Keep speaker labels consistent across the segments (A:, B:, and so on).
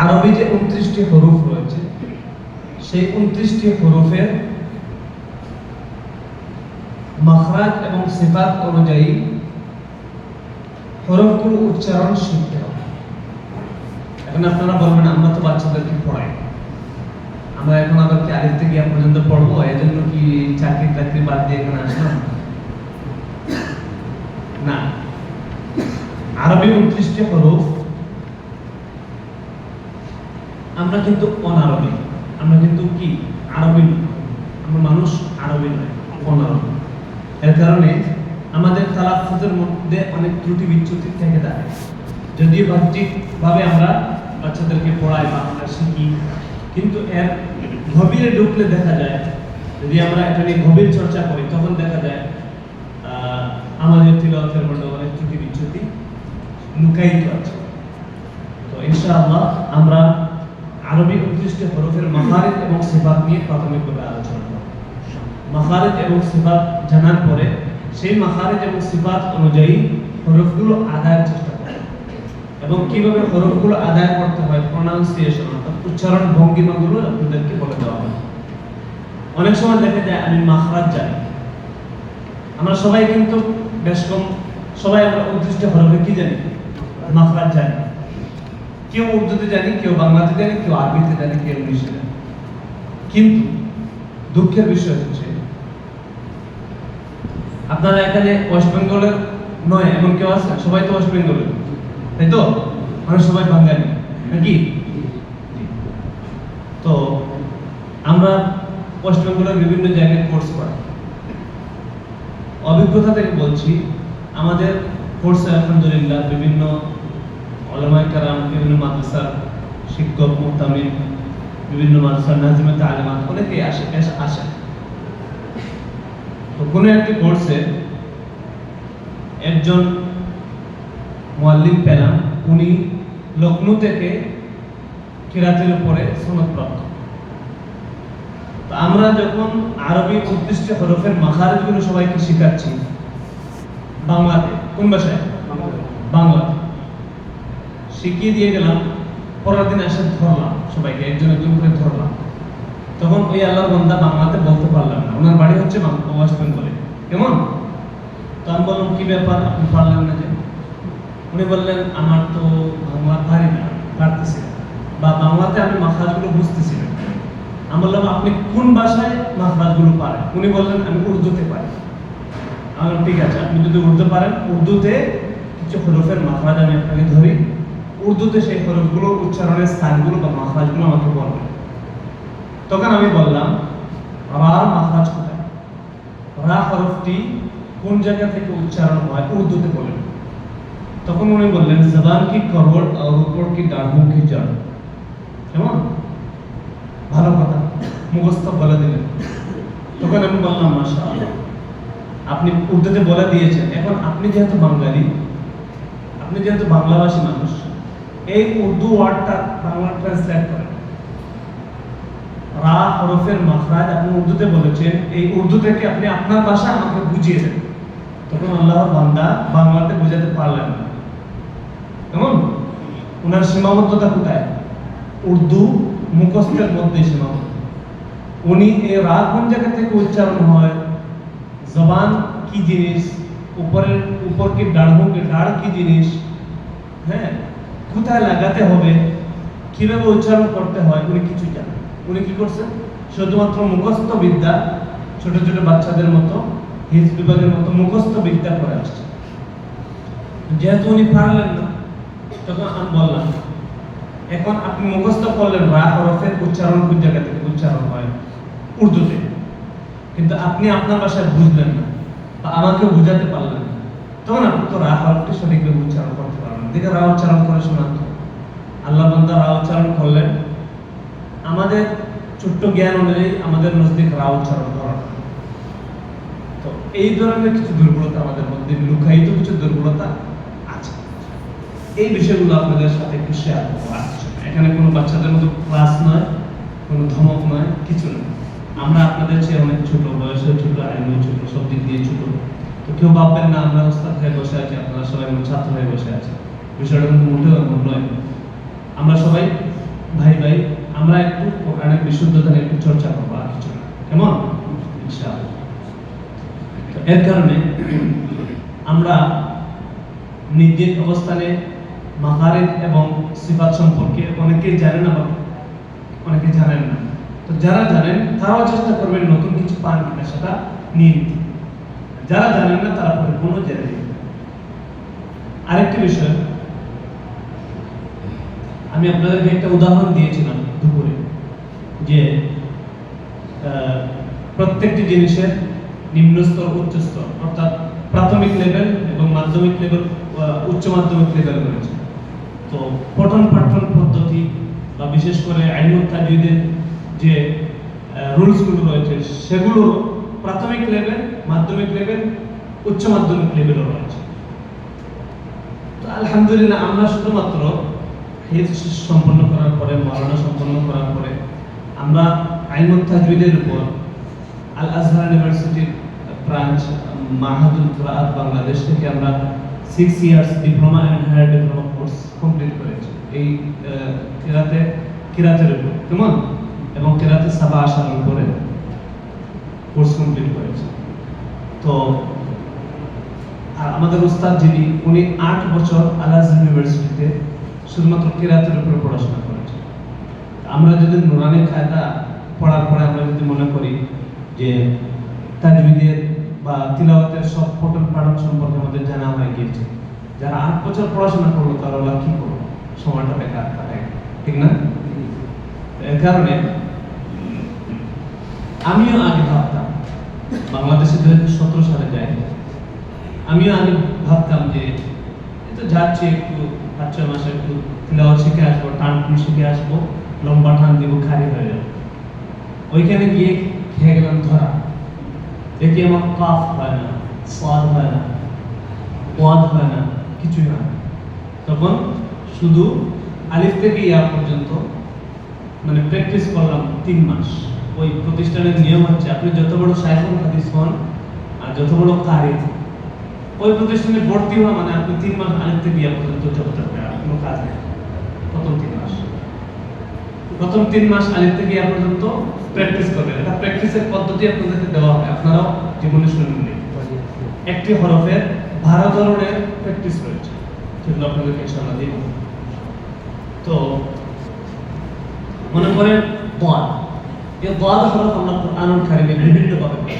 A: আরবি যে 29টি হরফ রয়েছে সেই 29টি হরফের মাখরাজ এবং সিফাত অনুযায়ী হরফগুলো উচ্চারণ শিখতে হবে। এখন আপনারা বলবেন আমরা তো বাচ্চাদেরকে পড়াই, আমরা এখন আবার কি আলিফ থেকে ইয়া পর্যন্ত পড়বো, এজন্য কি চাকরি বাদ দিয়ে এখানে আসলাম? না, আরবি 29টি হরফ। আমরা কিন্তু অনারবি, আমরা কিন্তু কি আরবি, আমরা মানুষ আরবি নয়, অনারবি। এর কারণে আমাদের তালাফফুজের মধ্যে অনেক ত্রুটি বিচ্যুতি থেকে যায়। যদিও বাহ্যিকভাবে আমরা বাচ্চাদেরকে পড়াই বা আমরা শিখি, কিন্তু এর গভীরে ঢুকলে দেখা যায়, যদি আমরা এটা নিয়ে গভীর চর্চা করি তখন দেখা যায় আমাদের তিলাওয়াতের মধ্যে অনেক ত্রুটি বিচ্যুতি লুকায়িত আছে। তো ইনশাআল্লাহ আমরা আরবি 29টি হরফের মাখারিজ এবং সিফাত নিয়ে প্রাথমিকভাবে আলোচনা করব। মাখারিজ এবং সিফাত জানার পরে সেই মাখারিজ এবং সিফাত অনুযায়ী হরফগুলো আদায়ের চেষ্টা করব এবং কিভাবে হরফগুলো আদায় করতে হয়, প্রোনাউন্সিয়েশন অর্থাৎ উচ্চারণ ভঙ্গিমাগুলো আপনাদেরকে বলে দেওয়া হবে। অনেক সময় দেখা যায় আমি মাখরাজ জানি, আমরা সবাই কিন্তু বেশ কম সবাই আমরা 29টি হরফে কি জানি, মাখরাজ জানি। কেউ উর্দুতে জানি, কেউ বাংলাতে জানি, কেউ আরবিতে জানি, কেউ ইংলিশে জানি। কিন্তু দুঃখের বিষয় হচ্ছে আপনারা এখানে ওয়েস্ট বেঙ্গলের নয় এমন কেউ আছে? সবাই তো ওয়েস্ট বেঙ্গলের, তাই তো? আমরা সবাই বাঙালি নাকি? তো আমরা ওয়েস্ট বেঙ্গলের বিভিন্ন জায়গায় কোর্স করি। অভিজ্ঞতা থেকে বলছি, আমাদের কোর্সে আলহামদুলিল্লাহ বিভিন্ন উলামায়ে কেরাম, বিভিন্ন মাদ্রাসার শিক্ষক, মুহতামিম, বিভিন্ন মাদ্রাসার নাজিমে তালিমাত অনেকেই আসে। তো কোনো একটি কোর্সে একজন মুআল্লিম পেলাম, উনি লখনউ থেকে কিরাতের উপরে সনদপ্রাপ্ত। তো আমরা যখন আরবি 29টি হরফের মাখারিজগুলো সবাইকে শেখাচ্ছি বাংলাতে, কোন ভাষায়? বাংলাতে শিখিয়ে দিয়ে গেলাম। পরের দিন এসে ধরলাম সবাইকে, একজন একজন করে ধরলাম। তখন ওই আল্লাহর বান্দা বাংলাতে বলতে পারলাম না, ওনার বাড়ি হচ্ছে ওয়েস্ট বেঙ্গলে। কেমন? তো আমি বললাম কি ব্যাপার, আপনি পারলেন না যে? উনি বললেন আমার তো বাংলা পারতেছি না, বা বাংলাতে আমি মাখরাজগুলো বুঝতেছি না। আমি বললাম আপনি কোন ভাষায় মাখরাজগুলো পারেন? উনি বললেন আমি উর্দুতে পারি। আমি বললাম ঠিক আছে, আপনি যদি উর্দু পারেন, উর্দুতে কিছু হরফের মাখরাজ আমি আপনাকে ধরি, উর্দুতে সেই হরফগুলো উচ্চারণের স্থানগুলো বা মাখরাজগুলো আমাকে বলবেন। তখন আমি বললাম রার মাখরাজ কোথায়, রা হরফটি কোন জায়গা থেকে উচ্চারণ হয় উর্দুতে বলেন। তখন উনি বললেন জবান কি করওয়াট আর উপর কি ডাঢ়োं की जड़। কেমন ভালো কথা, মুখস্থ বলে দিলেন। তখন আমি বললাম মাশাআল্লাহ, আপনি উর্দুতে বলে দিয়েছেন। এখন আপনি যেহেতু বাঙালি, আপনি যেহেতু বাংলাভাষী মানুষ, এই উর্দু ওয়ার্ডটা বাংলা ট্রান্সলেট করেন। রা হরফের মাখরাজ আপনি উর্দুতে বলেছেন, এই উর্দু থেকে আপনি আপনার ভাষা আমাকে বুঝিয়ে দেন। তখন আল্লাহর বান্দা বাংলাতে বোঝাতে পারলেন না। কেমন? ওনার সীমাবদ্ধতা কোথায়? উর্দু মুখস্থের মধ্যে সীমাবদ্ধ। উনি এই রা কোন জায়গা থেকে উচ্চারণ হয়, জবান কি জিনিস, উপর কি ডাঢ়োं की ডাঢ় কি জিনিস, হ্যাঁ, কোথায় লাগাতে হবে, কিভাবে উচ্চারণ করতে হয়, উনি কিছু জানেন। উনি কি করছেন? শুধুমাত্র মুখস্থ বিদ্যা, ছোট ছোট বাচ্চাদের মতো, হিফজ বিভাগের মতো মুখস্থ বিদ্যা করে আসছে। যেহেতু উনি পারলেন না, তখন আমি বললাম এখন আপনি মুখস্থ করলেন রা হরফের উচ্চারণ কোন জায়গা থেকে উচ্চারণ হয় উর্দুতে, কিন্তু আপনি আপনার ভাষায় বুঝলেন না বা আমাকে বুঝাতে পারলেন না। তখন আপনি তো রা হরফটি সঠিকভাবে উচ্চারণ করতে পারবেন। দেখে রা উচ্চারণ করে শোনান। আল্লাহ বান্দা রা উচ্চারণ করলেন। আমাদের ছোট্ট জ্ঞান অনুযায়ী আমাদের নজদিক রা উচ্চারণ করা। তো এই ধরনের কিছু দুর্বলতা আমাদের মধ্যে, লুকায়িত কিছু দুর্বলতা আছে। এই বিষয়গুলো আপনাদের সাথে একটু শেয়ার করবো। এখানে কোনো বাচ্চাদের মতো ক্লাস নয়, কোনো ধমক নয়, কিছু নয়। আমরা আপনাদের চেয়ে অনেক ছোট, বয়সে ছোট, আইনও ছোট, সব দিক দিয়ে ছোট। তো কেউ ভাববেন না আমরা ওস্তাদ হয়ে বসে আছি, আপনারা সবাই ছাত্র হয়ে বসে আছে। বিষয়টা কিন্তু মোটেও এমন নয়। আমরা সবাই ভাই ভাই আমরা একটু কোরআনের বিশুদ্ধতা নিয়ে একটু চর্চা করবো, আর কিছু না, কেমন? ইনশাআল্লাহ। এর কারণে আমরা নিজের অবস্থানে মাকারিদ এবং সিফাত সম্পর্কে অনেকেই জানেন, আবার অনেকে জানেন না। তো যারা জানেন তারাও চেষ্টা করবেন নতুন কিছু পান কিনা সেটা নিয়ে নিতে। যারা জানেন না তারা পরিপূর্ণ জেনে নিতে। আরেকটি বিষয়, আমি আপনাদেরকে একটা উদাহরণ দিয়েছিলাম দুপুরে, যে প্রত্যেকটি জিনিসের নিম্ন স্তর, উচ্চ স্তর, অর্থাৎ প্রাথমিক লেভেল এবং মাধ্যমিক লেভেল, উচ্চ মাধ্যমিক লেভেল রয়েছে। তো পঠন পাঠন পদ্ধতি বা বিশেষ করে ইলমুত তাজউদের যে রুলসগুলো রয়েছে সেগুলো প্রাথমিক লেভেল, মাধ্যমিক লেভেল, উচ্চ মাধ্যমিক লেভেলও রয়েছে। তো আলহামদুলিল্লাহ আমরা শুধুমাত্র হিফজ সম্পন্ন করার পরে, মাওলানা সম্পন্ন করার পরে আমরা ইলমুত তাজউদের উপর আল আজহার ইউনিভার্সিটির ব্রাঞ্চ মাহাদুল কিরাআত বাংলাদেশ থেকে আমরা 6 years diploma and higher diploma course complete করেছি এই কিরাতের উপর, কেমন, এবং কিরাতে সাবা আসার উপরে কোর্স কমপ্লিট করেছি। তো আমাদের উস্তাদ যিনি, উনি 8 বছর আল আজহার ইউনিভার্সিটিতে শুধুমাত্র কিরাতের উপর পড়াশোনা করেছেন। আমরা যদি নুরানি কায়দা পড়ার পরে আমরা যদি মনে করি যে তাজউদের বা তিলাওয়াতের সব পঠন পাঠন সম্পর্কে আমাদের জানা হয়ে গিয়েছে, যারা 8 বছর পড়াশোনা করলো তারা কি করলো, সময়টা বেকার কাটায়, ঠিক না? এর কারণে আমিও আগে ভাবতাম, বাংলাদেশে 2017 সালে যাই, আমিও আগে ভাবতাম যে তো যাচ্ছি একটু 5-6 মাসে একটু তিলাওয়াত শিখে আসবো, টান শিখে আসবো, লম্বা টান দিব, খালি হয়ে যাবো। ওইখানে গিয়ে খেয়ে গেলাম ধরা, দেখি আমার কাফ হয় না, সাদ হয় না, ওয়াদ হয় না, কিছুই হয় না। তখন শুধু আলিফ থেকে ইয়া পর্যন্ত মানে প্র্যাকটিস করলাম 3 মাস। ওই প্রতিষ্ঠানের নিয়ম হচ্ছে আপনি যত বড় শাইখুল হাদিস হন আর যত বড় কারি, ওই প্রতিষ্ঠানে ভর্তি হওয়া মানে আপনি 3 মাস আলিফ থেকে ইয়া পর্যন্ত চলতে হবে, আর কোনো কাজ নেই। প্রথম 3 মাস আলিফ থেকে ইয়া পর্যন্ত প্র্যাকটিস করবেন। এটা প্র্যাকটিসের পদ্ধতি আপনাদেরকে দেওয়া হবে, আপনারাও জীবনে শুনুন। একটি হরফের 12 ধরনের প্র্যাকটিস রয়েছে, সেগুলো আপনাদেরকে ইনশাআল্লাহ দিব। তো মনে করেন দাদ, এই দাদ হরফ আমরা কোরআনুল কারীমে বিভিন্ন ভাবে পাই।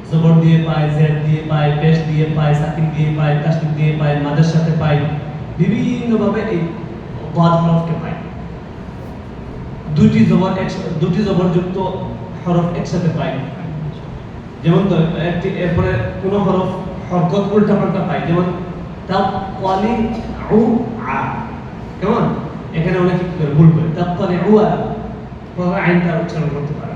A: জবর দিয়ে পাই, জেড দিয়ে পাই, পেশ দিয়ে পাই, সাকিন দিয়ে পাই, তাসদীদ দিয়ে পাই, মাদের সাথে পাই, বিভিন্ন ভাবে এই দাদ হরফকে পাই। দুটি জবরযুক্ত হরফ একসাথে পাই, যেমন একটি এরপরে কোন হরফ হরকত উল্টা পাল্টা পাই, যেমন তাকওয়ালি উ আ, কেমন, এখানে অনেক ভুল করে তাকওয়ালি উ আ, পরে আইনটা উচ্চারণ করতে পারে।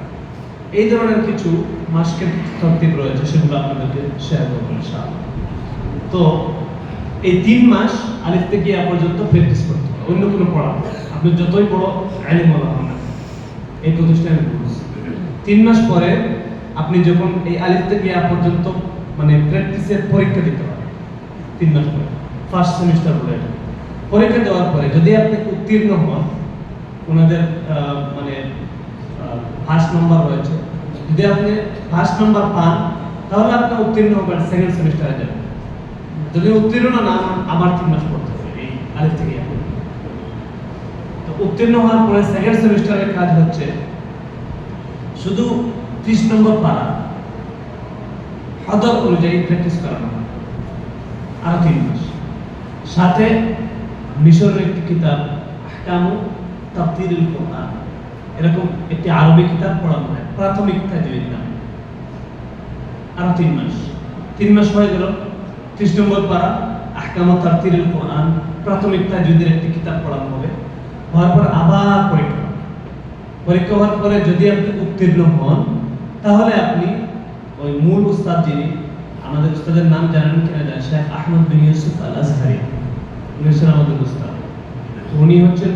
A: এই ধরনের কিছু মাসকের তরতিব রয়েছে, সেগুলো আপনাদেরকে শেয়ার করব ইনশাআল্লাহ। তো এই 3 মাস আলিফ থেকে ইয়া পর্যন্ত প্র্যাকটিস করতে হবে, অন্য কোনো পড়া হবে। আপনি যতই বড় আলিম হন না, এই প্রতিষ্ঠানের রুলস 3 মাস পরে আপনি যখন এই আলিফ থেকে ইয়া পর্যন্ত মানে প্র্যাকটিসের পরীক্ষা দিতে পারেন। 3 মাস পরে ফার্স্ট সেমিস্টার বলে পরীক্ষা দেওয়ার পরে যদি আপনি উত্তীর্ণ হন, ওনাদের মানে ফার্স্ট নাম্বার রয়েছে, যদি আপনি ফার্স্ট নাম্বার পান তাহলে আপনি উত্তীর্ণ হবেন, সেকেন্ড সেমিস্টারে যাবেন। যদি উত্তীর্ণ না হন আবার 3 মাস পড়তে হবে এই আলিফ থেকে ইয়া। তো উত্তীর্ণ হওয়ার পরে সেকেন্ড সেমিস্টারের কাজ হচ্ছে শুধু 30 নম্বর পারা হদর অনুযায়ী প্র্যাকটিস করানো হয়, আর 3 মাস। সাথে মিশরের একটি কিতাব আহকামু তাফসীরুল কোরআন, এরকম একটি আরবি কিতাব পড়ানো হয় প্রাথমিক তাজউদ নামে, আর 3 মাস। 3 মাস হয়ে গেল, 30 নম্বর পারা আহকামু তাফসীরুল কোরআন, প্রাথমিক তাজউদের একটি কিতাব পড়ানো হবে। হওয়ার পর আবার পরীক্ষা হওয়ার পরে যদি আপনি উত্তীর্ণ হন তাহলে আপনি ওই মূল উস্তাদ, যিনি আমাদের উস্তাদের নাম জানেন কিনা জানেন, শেখ আহমদ বিন ইউসুফ আল আজহারি, উনি হচ্ছেন আমাদের উস্তাদ। উনি হচ্ছেন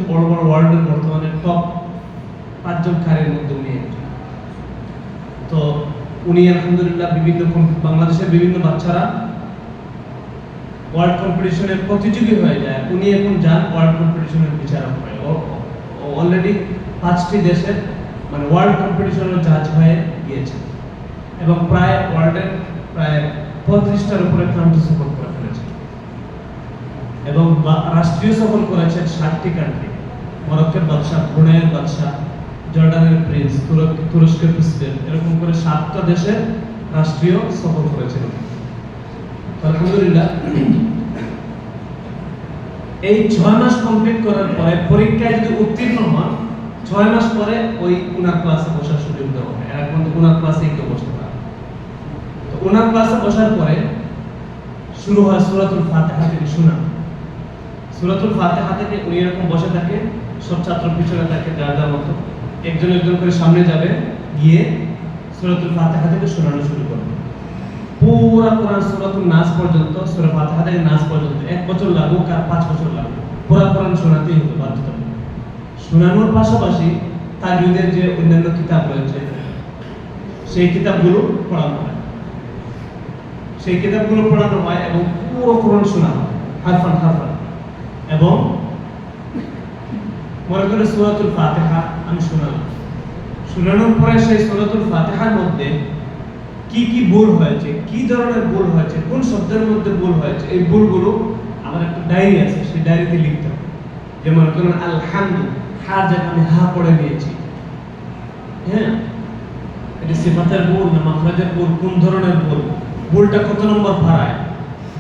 A: ওয়ার্ল্ডের বর্তমানে টপ 5 জন কারির মধ্যে উনি একজন। তো উনি আলহামদুলিল্লাহ বিভিন্ন বাংলাদেশের বিভিন্ন বাচ্চারা ওয়ার্ল্ড কম্পিটিশনের প্রতিযোগী হয়ে যায়, উনি এখন যান ওয়ার্ল্ড কম্পিটিশনের বিচারক হয়, অলরেডি 5টি দেশের মানে ওয়ার্ল্ড কম্পিটিশনের জাজ হয়ে গিয়েছে এবং প্রায় ওয়ার্ল্ডের প্রায় 35টার উপরে কান্ট্রি সফর করে ফেলেছে এবং রাষ্ট্রীয় সফর করেছেন 60টি কান্ট্রি। মরক্কোর বাদশাহ, ব্রুনাইয়ের বাদশাহ, জর্ডানের প্রিন্স, তুরস্কের প্রেসিডেন্ট, এরকম করে 7টা দেশের রাষ্ট্রীয় সফর করেছেন। আলহামদুলিল্লাহ এই 6 মাস কমপ্লিট করার পরে পরীক্ষায় যদি উত্তীর্ণ হন 6 মাস পরে ওই উনার ক্লাসে বসার সুযোগ দেওয়া হয়। এখন তো উনার ক্লাসেই কেউ বসতে পারে। তো উনার ক্লাসে বসার পরে শুরু হয় সূরাতুল ফাতিহা থেকে শোনা। সূরাতুল ফাতিহা থেকে উনি এরকম বসে থাকে, সব ছাত্র পিছনে থাকে যার যার মতো, একজন একজন করে সামনে যাবে, গিয়ে সূরাতুল ফাতিহা থেকে শোনানো শুরু করবে। পুরা কোরআন সূরাতুন নাস পর্যন্ত, সূরা ফাতিহা থেকে নাস পর্যন্ত 1 বছর লাগুক আর 5 বছর লাগুক পুরা কোরআন শোনাতেই হবে বাধ্যতামূলক। শোনানোর পাশাপাশি তাজউদের যে অন্যান্য কিতাব রয়েছে সেই কিতাবগুলো পড়ানো হয়, এবং পুরো কোরআন শোনা হয় হারফান হারফান। এবং মনে করে সূরাতুল ফাতিহা আমি শোনানোর পরে সেই সূরাতুল ফাতিহার মধ্যে কি কি ভুল হয়েছে, কি ধরনের ভুল হয়েছে, কোন শব্দের মধ্যে ভুল হয়েছে, এই ভুলগুলো আমার একটা ডায়েরি আছে, সেই ডায়েরিতে লিখতে হবে। যেমন ধরুন আলহামদু, হার জায়গায় আমি হা পড়ে নিয়েছি, হ্যাঁ, এটা সিফাতের ভুল না মাখরাজের ভুল, কোন ধরনের ভুল, ভুলটা কত নম্বর পারায়,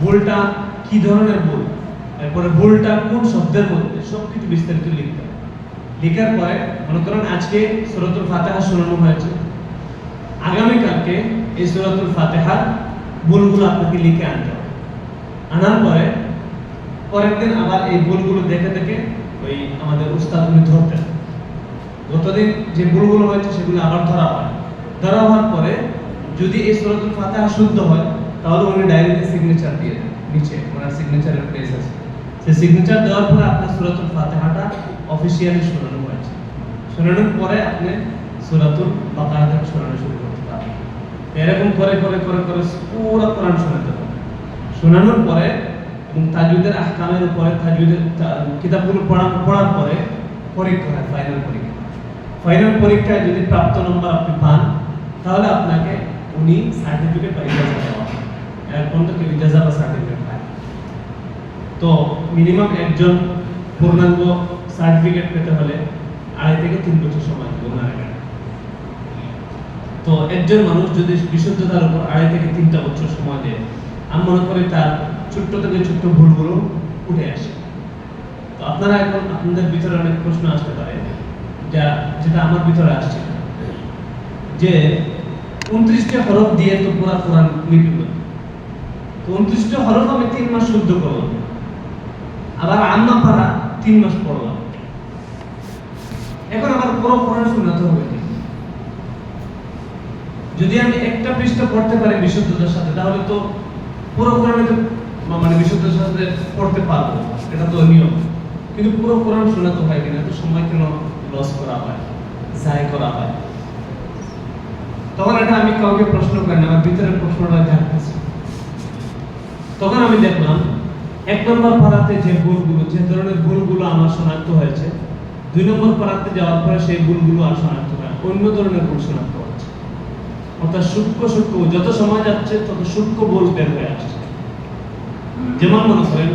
A: ভুলটা কি ধরনের ভুল, এরপরে ভুলটা কোন শব্দের মধ্যে, সবকিছু বিস্তারিত লিখতে হবে। লেখার পরে মনে করেন আজকে সূরাতুল ফাতিহা শোনানো হয়েছে, আগামীকালকে এই সূরাতুল ফাতিহার ভুলগুলো আপনাকে লিখে আনতে হবে। আনার পরে পরের দিন আবার এই ভুলগুলো দেখে দেখে ওই আমাদের উস্তাদ উনি ধরতেন। গতদিন যে ভুলগুলো হয়েছে সেগুলো আবার ধরা হওয়ার পরে যদি এই সূরাতুল ফাতিহা শুদ্ধ হয় তাহলে উনি ডায়েরিতে সিগনেচার দিয়ে দেন, নিচে ওনার সিগনেচারের প্লেস আছে, সেই সিগনেচার দেওয়ার পরে আপনার সূরাতুল ফাতিহাটা অফিশিয়ালি শোনানো হয়েছে। শোনানোর পরে আপনি সূরাতুল বাকারা থেকে শোনানো শুরু করতে পারবেন। এরকম করে করে করে করে পুরো কোরআন শোনাতে হবে। শোনানোর পরে এবং তাজউদের আহকামের উপরে তাজউদের কিতাবগুলো পড়ার পরে পরীক্ষা হয়, ফাইনাল পরীক্ষায় যদি প্রাপ্ত নম্বর আপনি পান তাহলে আপনাকে উনি সার্টিফিকেট বা ইজাজা দেওয়া হয়। এখন তো কেউ ইজাজা বা সার্টিফিকেট পায়, তো মিনিমাম একজন পূর্ণাঙ্গ সার্টিফিকেট পেতে হলে 2.5 থেকে 3 বছর সময় লাগে ওনার এখানে। তো একজন মানুষ যদি বিশুদ্ধতার উপর 2.5 থেকে 3টা বছর সময় দেয়, আমি মনে করি তার ছোট্ট থেকে ছোট্ট ভুলগুলো উঠে আসে। তো আপনারা এখন আপনাদের ভিতরে অনেক প্রশ্ন আসতে পারে, যেটা আমার ভিতরে আসছে, যে 29টা হরফ দিয়ে তো পুরো কোরআন লিপিবদ্ধ, তো 29টা হরফ আমি 3 মাস শুদ্ধ করলাম, আবার আম্মা পারা 3 মাস পড়লাম, এখন আমার পুরো কোরআন শোনাতে হবে। যদি আমি একটা পৃষ্ঠা পড়তে পারি বিশুদ্ধতার সাথে তাহলে তো পুরো কোরআন মানে বিশুদ্ধতার সাথে পড়তে পারবো, এটা তো নিয়ম। কিন্তু পুরো কোরআন শোনাতে হয় কিনা, তো সময় কেন লস করা হয়, জায় করা হয়? তখন এটা আমি কাউকে প্রশ্ন করি না, আমার ভিতরের প্রশ্নটা জানতেছি। তখন আমি দেখলাম 1 নম্বর পারাতে যে ভুলগুলো, যে ধরনের ভুলগুলো আমার শনাক্ত হয়েছে, 2 নম্বর পারাতে যাওয়ার পরে সেই ভুলগুলো আর শনাক্ত হয়, অন্য ধরনের ভুল শনাক্ত হচ্ছে। অর্থাৎ সূক্ষ্ম যত সময় যাচ্ছে তত সূক্ষ্ম ভুল বের হয়ে আসছে। যেমন মনে করেন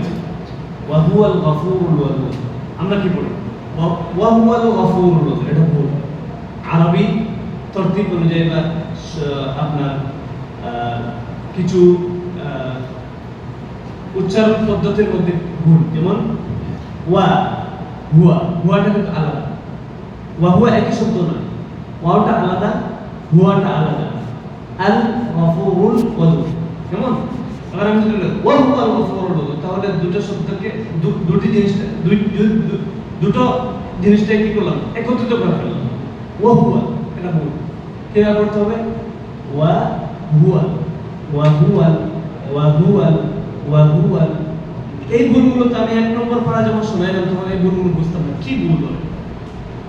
A: ওয়াহুয়াল গফুরুল ওয়াদুদ, আমরা কি বলি ওয়াহুয়াল গফুরুল ওয়াদুদ, এটা ভুল। আরবি তরতিব অনুযায়ী বা আপনার কিছু উচ্চারণ পদ্ধতির মধ্যে ভুল, যেমন হুয়াটা কিন্তু আলাদা, ওয়াহুয়া একই শব্দ নয়, ওয়াওটা আলাদা, হুয়াটা আলাদা। আল গফুরুল ওয়াদুদ, কেমন? আবার আমি যদি ওয়াহুয়াল গফুরুল ওয়াদুদ, তাহলে দুটো শব্দকে দুটো জিনিসটাই কি করলাম, একত্রিত করে ফেললাম। ওয়াহুয়া এটা ভুল, কিভাবে করতে হবে? ওয়াহুয়াল। এই ভুলগুলো তো আমি 1 নম্বর পড়া যখন শোনাইলাম তখন এই ভুলগুলো বুঝতাম না, কি ভুল ধরে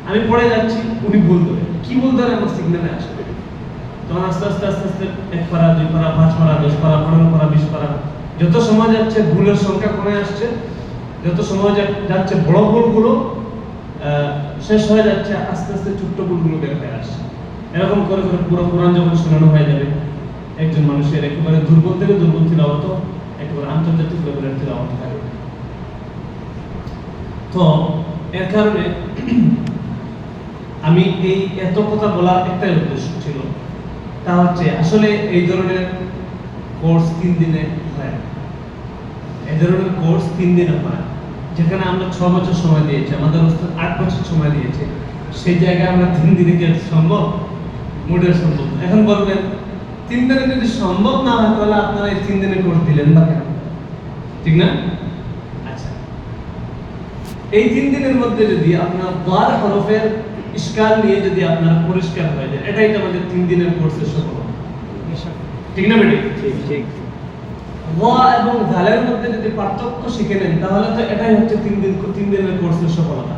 A: আমি পড়ে যাচ্ছি, উনি ভুল ধরে কি ভুল ধরে আমার সিগন্যালে আসবে। তখন আস্তে আস্তে 1 পারা, 2 পারা, 5 পারা, 10 পারা, 15 পারা, 20 পারা, যত সময় যাচ্ছে ভুলের সংখ্যা কমে আসছে, যত সময় যাচ্ছে বড় ভুলগুলো শেষ হয়ে যাচ্ছে, আস্তে আস্তে ছোট্ট ভুলগুলো বের হয়ে আসছে। এরকম করে করে পুরো কোরআন যখন শোনানো হয়ে যাবে, একজন মানুষের একেবারে দুর্বল থেকে দুর্বল তিলাওয়াত একেবারে আন্তর্জাতিক লেভেলের তিলাওয়াত হবে। তো এর কারণে আমি এই এত কথা বলার একটাই উদ্দেশ্য ছিল, তা হচ্ছে আসলে এই ধরনের কোর্স 3 দিনে হয়। এই ধরনের কোর্স 3 দিনে হয়, যেখানে আমরা 6 বছর সময় দিয়েছি, আমাদের উস্তাদ 8 বছর সময় দিয়েছে, সেই জায়গায় আমরা 3 দিনে কি সম্ভব? মোটেও সম্ভব না। এখন বলবেন 3 দিনে যদি সম্ভব না হয় তাহলে আপনারা এই 3 দিনের কোর্স দিলেন না কেন? ঠিক না? আচ্ছা, এই 3 দিনের মধ্যে যদি আপনার দ্বার হরফের ইশকাল নিয়ে যদি আপনারা পরিষ্কার হয়ে যায়, এটাই তো আমাদের 3 দিনের কোর্সের সফলতা। ঠিক না বেটি? ঠিক। ওয়া এবং জালের মধ্যে যদি পার্থক্য শিখে নেন তাহলে তো এটাই হচ্ছে 3 দিনের কোর্সের সফলতা।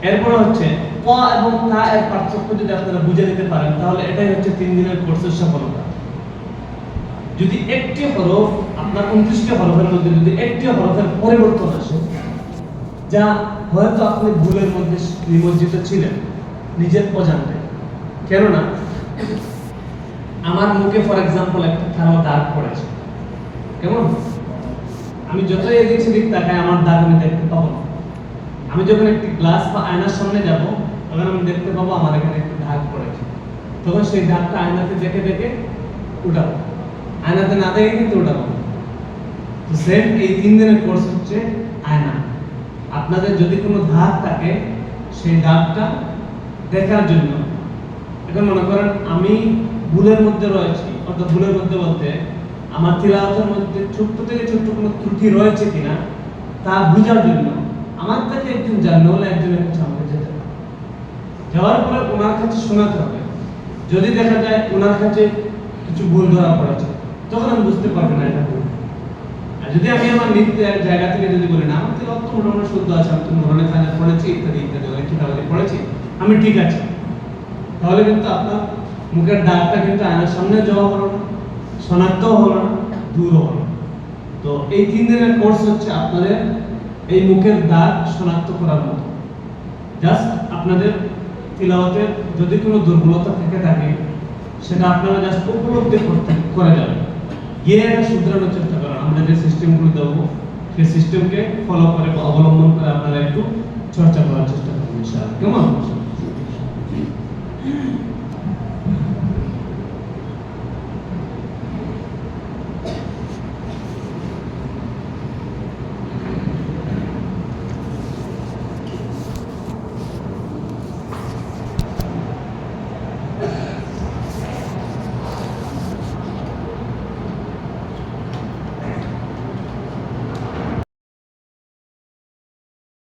A: এরপর হচ্ছে ওয়া এবং তা এর পার্থক্য যদি আপনারা বুঝে নিতে পারেন তাহলে এটাই হচ্ছে 3 দিনের কোর্সের সফলতা। যদি একটি হরফ আপনার 29টি হরফের মধ্যে যদি একটি হরফের পরিবর্তন আসে, যা হয়তো আপনি ভুলের মধ্যে নিমজ্জিত ছিলেন নিজের অজান্তে, কেননা আমার মুখে ফর এক্সাম্পল একটা কালো দাগ পড়েছে, কেমন? আমি যতই এদিক সেদিক তাকাই আমার দাগ আমি দেখতে পাবো না। আমি যখন একটি গ্লাস বা আয়নার সামনে যাব তখন আমি দেখতে পাবো আমার এখানে একটা দাগ পড়েছে, তখন সেই দাগটা আয়নাতে দেখে দেখে উঠাবো, আয়নাতে না দেখে কিন্তু উঠাবো। তো সেম এই 3 দিনের কোর্স হচ্ছে আয়না। আপনাদের যদি কোনো দাগ থাকে সেই দাগটা দেখার জন্য, এখন মনে করেন আমি ভুলের মধ্যে রয়েছি, অর্থাৎ ভুলের মধ্যে বলতে আমার তিলাওয়াতের মধ্যে ছোট্ট থেকে ছোট্ট কোনো ত্রুটি রয়েছে কিনা তা বোঝার জন্য আমার কাছে একজন জানলে হলে একজনের কাছে আমাকে যেতে হবে। যাওয়ার পরে ওনার কাছে শোনাতে হবে। যদি দেখা যায় ওনার কাছে কিছু ভুল ধরা পড়েছে তখন আমি বুঝতে পারবো না এটা ভুল। আর যদি আমি আমার নিজের জায়গা থেকে যদি বলি না আমার তিলাওয়াত তো মোটামুটি শুদ্ধ আছে, আমি তো মোহনে খানে পড়েছি ইত্যাদি ইত্যাদি অনেক কিতাবে পড়েছি, আমি ঠিক আছে, তাহলে কিন্তু আপনার মুখের দাগটা কিন্তু আয়নার সামনে যাওয়া হলো না, শনাক্তও হলো না, দূরও হলো। তো এই 3 দিনের কোর্স হচ্ছে আপনাদের এই মুখের দাগ শনাক্ত করার মতো। জাস্ট আপনাদের তিলাওয়াতের যদি কোনো দুর্বলতা থেকে থাকে সেটা আপনারা জাস্ট উপলব্ধি করে যাবেন, গিয়ে এটা শুধরানোর চেষ্টা করেন। আমরা যে সিস্টেমগুলো দেবো সেই সিস্টেমকে ফলো করে বা অবলম্বন করে আপনারা একটু চর্চা করার চেষ্টা করবেন ইনশাআল্লাহ। কেমন?